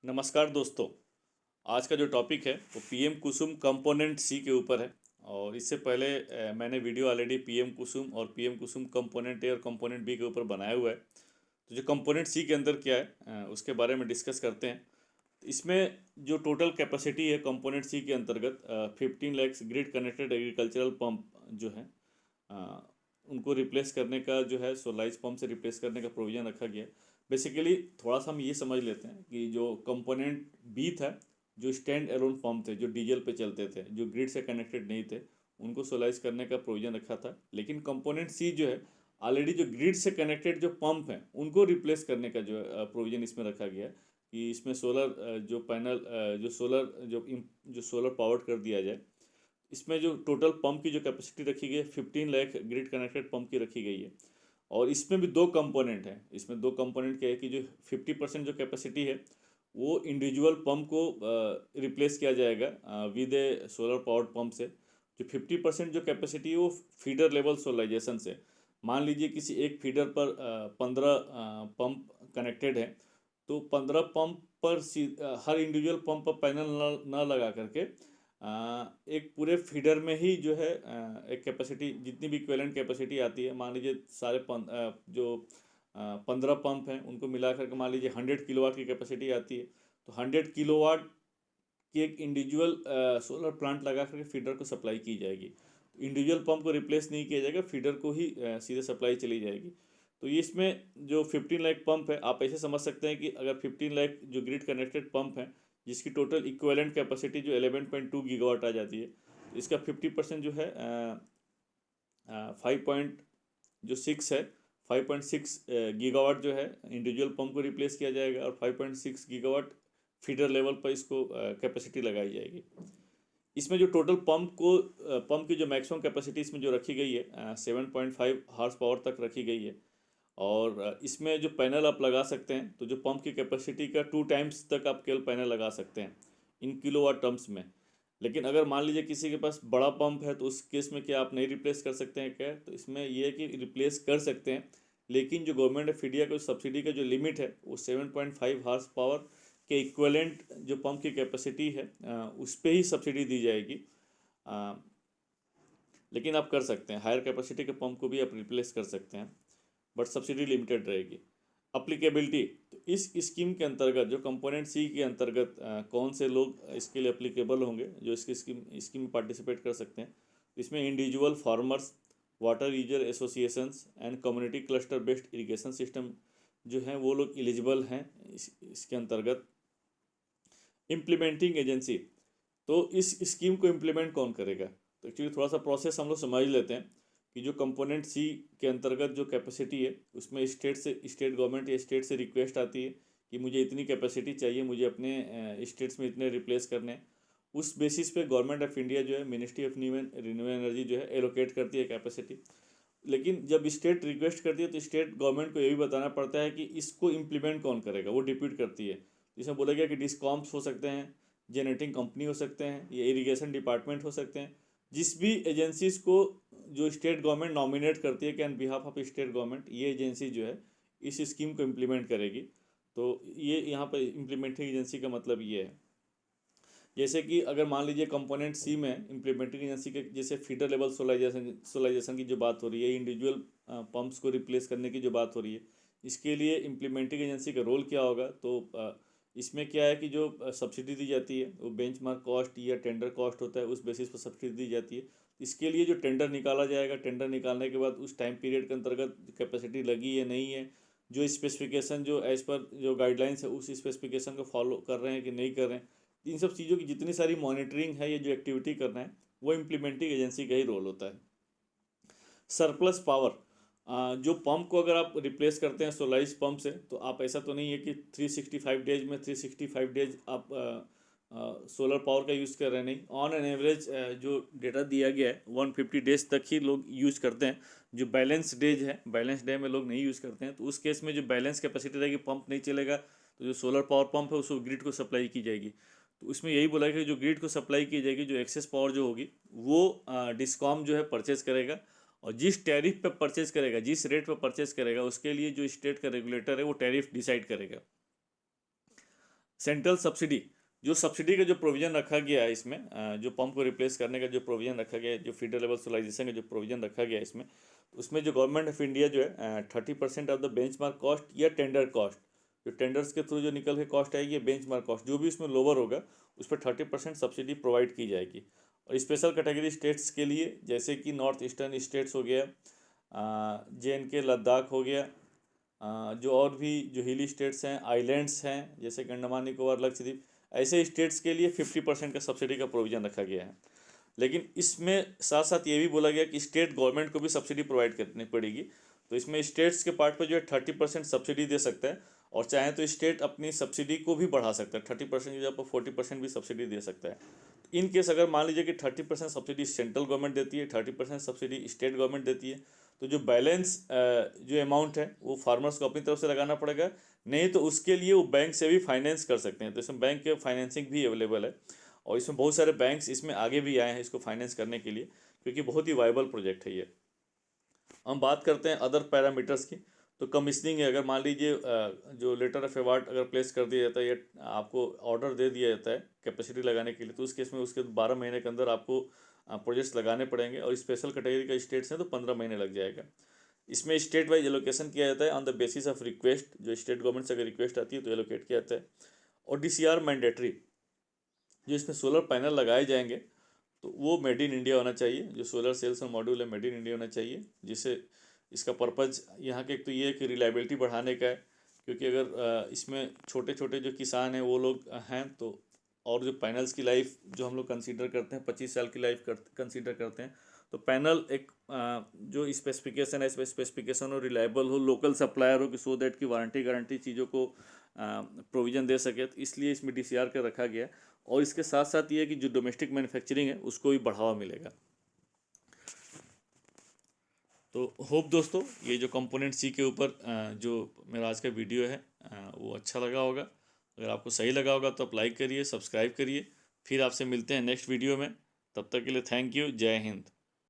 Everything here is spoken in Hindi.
नमस्कार दोस्तों। आज का जो टॉपिक है वो पीएम कुसुम कंपोनेंट सी के ऊपर है। और इससे पहले मैंने वीडियो ऑलरेडी पीएम कुसुम और पीएम कुसुम कंपोनेंट ए और कंपोनेंट बी के ऊपर बनाया हुआ है। तो जो कंपोनेंट सी के अंदर क्या है उसके बारे में डिस्कस करते हैं। तो इसमें जो टोटल कैपेसिटी है कंपोनेंट सी के अंतर्गत 15 lakh grid connected agricultural pump जो है अ, उनको रिप्लेस करने का जो है सोलाइज पंप से रिप्लेस करने का प्रोविज़न रखा गया है। बेसिकली थोड़ा सा हम ये समझ लेते हैं कि जो कंपोनेंट बी था, जो स्टैंड एलोन पंप थे जो डीजल पे चलते थे, जो ग्रिड से कनेक्टेड नहीं थे, उनको सोलाइज करने का प्रोविज़न रखा था। लेकिन कंपोनेंट सी जो है ऑलरेडी जो ग्रिड से कनेक्टेड जो पंप हैं उनको रिप्लेस करने का जो प्रोविज़न इसमें रखा गया है कि इसमें सोलर जो पैनल जो सोलर पावर्ड कर दिया जाए। इसमें जो टोटल पंप की जो कैपेसिटी रखी गई है 15 लाख ग्रिड कनेक्टेड पंप की रखी गई है। और इसमें भी दो कंपोनेंट हैं। इसमें दो कंपोनेंट क्या है कि जो 50% जो कैपेसिटी है वो इंडिविजुअल पंप को रिप्लेस किया जाएगा with A solar powered pump से। जो 50% जो कैपेसिटी है वो फीडर लेवल सोलराइजेशन से। मान लीजिए किसी एक फीडर पर 15 पंप कनेक्टेड है, तो 15 पंप पर हर इंडिविजुअल पंप पर पैनल न लगा करके एक पूरे फीडर में ही जो है एक कैपेसिटी जितनी भी इक्विवेलेंट कैपेसिटी आती है, मान लीजिए जो 15 पंप हैं उनको मिला करके मान लीजिए 100 किलोवाट की कैपेसिटी आती है। तो 100 किलोवाट की एक इंडिविजुअल सोलर प्लांट लगा करके फीडर को सप्लाई की जाएगी। तो इंडिविजुअल पंप को रिप्लेस नहीं किया जाएगा, फीडर को ही सीधे सप्लाई चली जाएगी। तो ये इसमें जो 15 लाख पंप है, आप ऐसे समझ सकते हैं कि अगर 15 लाख जो ग्रिड कनेक्टेड पंप हैं जिसकी टोटल इक्विवेलेंट कैपेसिटी जो 11.2 गीगावाट आ जाती है, तो इसका 50% जो है 5.6 है, 5.6 गीगावाट जो है इंडिविजुअल पंप को रिप्लेस किया जाएगा और 5.6 गीगावाट फीडर लेवल पर इसको कैपेसिटी लगाई जाएगी। इसमें जो टोटल पंप की जो मैक्सिमम कैपेसिटी इसमें जो रखी गई है 7.5 हार्स पावर तक रखी गई है। और इसमें जो पैनल आप लगा सकते हैं, तो जो पंप की कैपेसिटी का 2 टाइम्स तक आप केवल पैनल लगा सकते हैं इन किलोवाट टर्म्स में। लेकिन अगर मान लीजिए किसी के पास बड़ा पंप है तो उस केस में क्या आप नहीं रिप्लेस कर सकते हैं क्या? तो इसमें यह है कि रिप्लेस कर सकते हैं, लेकिन जो गवर्नमेंट ऑफ इंडिया का सब्सिडी का जो लिमिट है वो 7.5 हार्स पावर के इक्वलेंट जो पंप की कैपेसिटी है उस पर ही सब्सिडी दी जाएगी। लेकिन आप कर सकते हैं, हायर कैपेसिटी के पंप को भी आप रिप्लेस कर सकते हैं, बट सब्सिडी लिमिटेड रहेगी। अप्लीकेबिलिटी, तो इस स्कीम के अंतर्गत जो कंपोनेंट सी के अंतर्गत कौन से लोग इसके लिए अप्लीकेबल होंगे जो इसकी स्कीम में पार्टिसिपेट कर सकते हैं? इसमें individual farmers, water user associations and community cluster based irrigation system जो हैं वो लोग एलिजिबल हैं इसके अंतर्गत। इम्प्लीमेंटिंग एजेंसी, तो इस स्कीम को इम्प्लीमेंट कौन करेगा? तो एक्चुअली थोड़ा सा प्रोसेस हम लोग समझ लेते हैं कि जो कंपोनेंट सी के अंतर्गत जो कैपेसिटी है उसमें स्टेट गवर्नमेंट या स्टेट से रिक्वेस्ट आती है कि मुझे इतनी कैपेसिटी चाहिए, मुझे अपने स्टेट्स में इतने रिप्लेस करने हैं। उस बेसिस पे गवर्नमेंट ऑफ इंडिया जो है मिनिस्ट्री ऑफ रिन्यूएबल एनर्जी जो है एलोकेट करती है कैपेसिटी। लेकिन जब स्टेट रिक्वेस्ट करती है तो स्टेट गवर्नमेंट को ये भी बताना पड़ता है कि इसको इम्प्लीमेंट कौन करेगा, वो डिप्यूट करती है। इसमें बोला गया कि डिस्कॉम्स हो सकते हैं, जनरेटिंग कंपनी हो सकते हैं, या इरिगेशन डिपार्टमेंट हो सकते हैं। जिस भी एजेंसीज को जो स्टेट गवर्नमेंट नॉमिनेट करती है कि on behalf of state government ये एजेंसी जो है इस स्कीम को इम्प्लीमेंट करेगी। तो ये यहाँ पर इम्प्लीमेंटिंग एजेंसी का मतलब ये है। जैसे कि अगर मान लीजिए कंपोनेंट सी में इम्प्लीमेंटिंग एजेंसी के जैसे फीडर लेवल सोलाइजेशन की जो बात हो रही है, इंडिविजुअल पंप्स को रिप्लेस करने की जो बात हो रही है, इसके लिए इम्प्लीमेंटिंग एजेंसी का रोल क्या होगा? तो इसमें क्या है कि जो सब्सिडी दी जाती है वो बेंचमार्क कॉस्ट या टेंडर कॉस्ट होता है, उस बेसिस पर सब्सिडी दी जाती है। इसके लिए जो टेंडर निकाला जाएगा, टेंडर निकालने के बाद उस टाइम पीरियड के अंतर्गत कैपेसिटी लगी है नहीं है, जो स्पेसिफिकेशन जो एज पर जो गाइडलाइंस है उस स्पेसिफिकेशन को फॉलो कर रहे हैं कि नहीं कर रहे हैं, इन सब चीज़ों की जितनी सारी मॉनिटरिंग है या जो एक्टिविटी करना है वो इम्प्लीमेंटिंग एजेंसी का ही रोल होता है। सरप्लस पावर, जो पंप को अगर आप रिप्लेस करते हैं सोलाइज पंप से, तो आप ऐसा तो नहीं है कि 365 डेज में 365 डेज आप सोलर पावर का यूज़ कर रहे हैं, नहीं। ऑन एन एवरेज जो डेटा दिया गया है 150 डेज तक ही लोग यूज़ करते हैं। जो बैलेंस डेज है, बैलेंस डे में लोग नहीं यूज़ करते हैं। तो उस केस में जो बैलेंस कैपेसिटी रहेगी, पंप नहीं चलेगा, तो जो सोलर पावर पंप है उसको ग्रिड को सप्लाई की जाएगी। तो उसमें यही बोला कि जो ग्रिड को सप्लाई की जाएगी, जो एक्सेस पावर जो होगी वो डिस्कॉम जो है परचेज करेगा, और जिस टैरिफ पे परचेज करेगा, जिस रेट पे परचेज करेगा, उसके लिए जो स्टेट का रेगुलेटर है वो टैरिफ डिसाइड करेगा। सेंट्रल सब्सिडी, जो सब्सिडी का जो प्रोविज़न रखा गया है इसमें, जो पंप को रिप्लेस करने का जो प्रोविज़न रखा गया है, जो फीडर लेवल सोलाइजेशन का जो प्रोविज़न रखा गया है इसमें, उसमें जो गवर्नमेंट ऑफ इंडिया जो है 30% ऑफ द बेंचमार्क कॉस्ट या टेंडर कॉस्ट, जो टेंडर्स के थ्रू जो निकल के कॉस्ट आएगी, बेंचमार्क कॉस्ट जो भी उसमें लोअर होगा उस पर 30% सब्सिडी प्रोवाइड की जाएगी। और स्पेशल कैटेगरी स्टेट्स के लिए, जैसे कि नॉर्थ ईस्टर्न स्टेट्स हो गया, JNK लद्दाख हो गया, जो और भी जो हिली स्टेट्स हैं, आइलैंड्स हैं जैसे कि अंडमान निकोबार लक्षद्वीप, ऐसे स्टेट्स के लिए 50% का सब्सिडी का प्रोविज़न रखा गया है। लेकिन इसमें साथ साथ ये भी बोला गया कि स्टेट गवर्नमेंट को भी सब्सिडी प्रोवाइड करनी पड़ेगी। तो इसमें स्टेट्स के पार्ट पर जो है 30% सब्सिडी दे सकता है, और चाहे तो स्टेट अपनी सब्सिडी को भी बढ़ा सकता है, 30% की जगह पर 40% भी सब्सिडी दे सकता है। इन केस अगर मान लीजिए कि 30% सब्सिडी सेंट्रल गवर्नमेंट देती है, 30% सब्सिडी स्टेट गवर्नमेंट देती है, तो जो बैलेंस जो अमाउंट है वो फार्मर्स को अपनी तरफ से लगाना पड़ेगा, नहीं तो उसके लिए वो बैंक से भी फाइनेंस कर सकते हैं। तो इसमें बैंक के फाइनेंसिंग भी अवेलेबल है, और इसमें बहुत सारे बैंक्स इसमें आगे भी आए हैं इसको फाइनेंस करने के लिए, क्योंकि बहुत ही वायबल प्रोजेक्ट है ये। हम बात करते हैं अदर पैरामीटर्स की। तो कमीशनिंग है, अगर मान लीजिए जो लेटर ऑफ अवार्ड अगर प्लेस कर दिया जाता है या आपको ऑर्डर दे दिया जाता है कैपेसिटी लगाने के लिए, तो उस केस में उसके 12 महीने के अंदर आपको प्रोजेक्ट्स लगाने पड़ेंगे, और स्पेशल कैटेगरी का स्टेट्स हैं तो 15 महीने लग जाएगा। इसमें स्टेट वाइज एलोकेशन किया जाता है on the basis of request, जो स्टेट गवर्नमेंट से अगर रिक्वेस्ट आती है तो एलोकेट किया जाता है। और DCR मैंडेटरी, जो इसमें सोलर पैनल लगाए जाएंगे तो वो मेड इन इंडिया होना चाहिए, जो सोलर सेल्स और मॉड्यूल है मेड इन इंडिया होना चाहिए, जिससे इसका पर्पज़ यहाँ के एक तो ये है कि रिलायबिलिटी बढ़ाने का है, क्योंकि अगर इसमें छोटे छोटे जो किसान हैं वो लोग हैं तो, और जो पैनल्स की लाइफ जो हम लोग कंसीडर करते हैं 25 साल की लाइफ कंसीडर करते हैं, तो पैनल एक जो स्पेसिफिकेशन है, स्पेसिफिकेशन और रिलायबल हो, लोकल सप्लायर हो, कि सो दैट की वारंटी गारंटी चीज़ों को प्रोविज़न दे सके, तो इसलिए इसमें DCR का रखा गया। और इसके साथ साथ ये है कि जो डोमेस्टिक मैन्युफैक्चरिंग है उसको भी बढ़ावा मिलेगा। तो होप दोस्तों ये जो कंपोनेंट C के ऊपर जो मेरा आज का वीडियो है वो अच्छा लगा होगा। अगर आपको सही लगा होगा तो आप लाइक करिए, सब्सक्राइब करिए। फिर आपसे मिलते हैं नेक्स्ट वीडियो में, तब तक के लिए थैंक यू, जय हिंद।